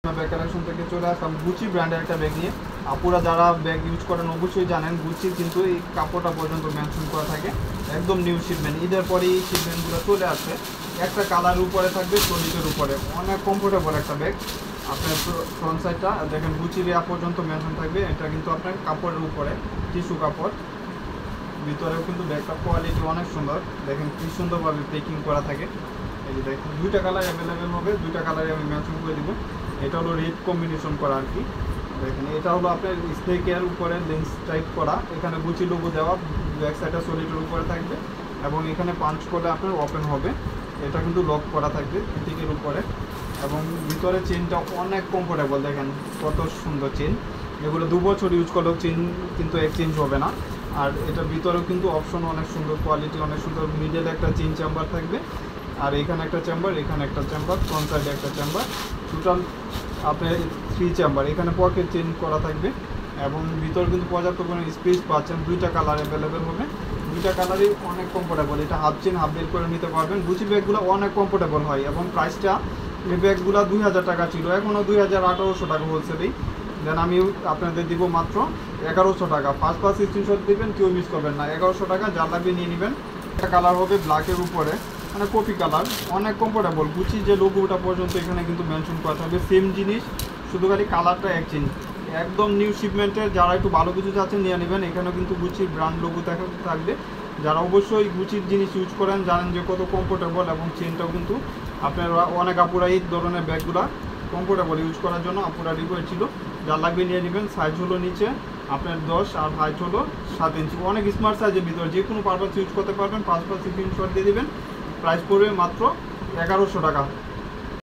Bag collection থেকে চলে আসলাম Gucci ব্র্যান্ডের একটা ব্যাগ নিয়ে। আপুরা যারা ব্যাগ ইউজ করেন অবশ্যই জানেন গুচি কিন্তু এই কাপড়টা পর্যন্ত মেনশন করা থাকে, একদম নিউ শিপমেন্ট। ঈদের পরে এই শিপমেন্টগুলো চলে আসে। একটা কালার উপরে থাকবে, সলিডের উপরে, অনেক কমফোর্টেবল একটা ব্যাগ। আপনার ফ্রন্ট সাইডটা দেখেন গুচির পর্যন্ত মেনশন থাকবে। এটা কিন্তু আপনার কাপড়ের উপরে, টিস্যু কাপড়। ভিতরেও কিন্তু ব্যাগটার কোয়ালিটি অনেক সুন্দর, দেখেন কি সুন্দরভাবে প্যাকিং করা থাকে। এই যে দেখেন দুইটা কালার অ্যাভেলেবেল হবে, দুইটা কালারে আমি মেনশন করে দিব। এটা হলো রেড কম্বিনেশন করা আর কি। দেখেন এটা হলো আপনার স্নেকের উপরে লেন্স টাইপ করা, এখানে গুচি লোগো দেওয়া, ব্যাক সাইডটা সলিডের উপরে থাকবে এবং এখানে পাঞ্চ করলে আপনার ওপেন হবে। এটা কিন্তু লক করা থাকবে টিকের উপরে এবং ভিতরে চেনটা অনেক কমফোর্টেবল, দেখেন কত সুন্দর চেন। এগুলো 2 বছর ইউজ করলেও চেন কিন্তু এক্সচেঞ্জ হবে না। আর এটার ভিতরেও কিন্তু অপশন অনেক সুন্দর, কোয়ালিটি অনেক সুন্দর। মিডলে একটা চেন চেম্বার থাকবে, আর এখানে একটা চেম্বার, এখানে একটা চেম্বার, ফ্রন্ট সাইডে একটা চেম্বার, টোটাল আপনার 3 চেম্বার। এখানে পকেট চেঞ্জ করা থাকবে এবং ভিতরে কিন্তু পর্যাপ্ত পরিমাণে স্পেস পাচ্ছেন। দুইটা কালার অ্যাভেলেবেল হবে, দুইটা কালারই অনেক কমফোর্টেবল। এটা হাফ চেন হাফ বেল করে নিতে পারবেন। গুচি ব্যাগগুলো অনেক কমফোর্টেবল হয় এবং প্রাইসটা এই ব্যাগগুলো 2000 টাকা ছিল, এখনও 2800 টাকা হোলসেলেই। দেন আমি আপনাদের দিব মাত্র 1100 টাকা। ফার্স্ট স্ক্রিনশট দেবেন, কেউ মিস করবেন না। 1100 টাকা, যা লাগবে নিয়ে নেবেন। একটা কালার হবে ব্ল্যাকের উপরে, মানে কপি কালার, অনেক কমফোর্টেবল। গুচি যে লোগোটা পর্যন্ত এখানে কিন্তু মেনশন করা থাকবে, সেম জিনিস, শুধু খালি কালারটা এক্সচেঞ্জ। একদম নিউ শিপমেন্টের, যারা একটু ভালো কিছু চাচ্ছেন নিয়ে নেবেন। এখানেও কিন্তু গুচির ব্র্যান্ড লোগো থাকবে। যারা অবশ্যই গুচির জিনিস ইউজ করেন জানেন যে কত কমফোর্টেবল, এবং চেনটাও কিন্তু আপনারা অনেক আপুরা এই ধরনের ব্যাগগুলো কমফোর্টেবল ইউজ করার জন্য আপুরা রিকোয়েস্ট ছিল। যা লাগবে নিয়ে নেবেন। সাইজ হলো নিচে আপনার 10 আর হাইট হলো 7 ইঞ্চি, অনেক স্মার্ট সাইজের ভিতরে, যে কোনো পারপাস ইউজ করতে পারবেন। 5 স্ক্রিনশট দিয়ে দেবেন। প্রাইস পড়বে মাত্র 1100 টাকা।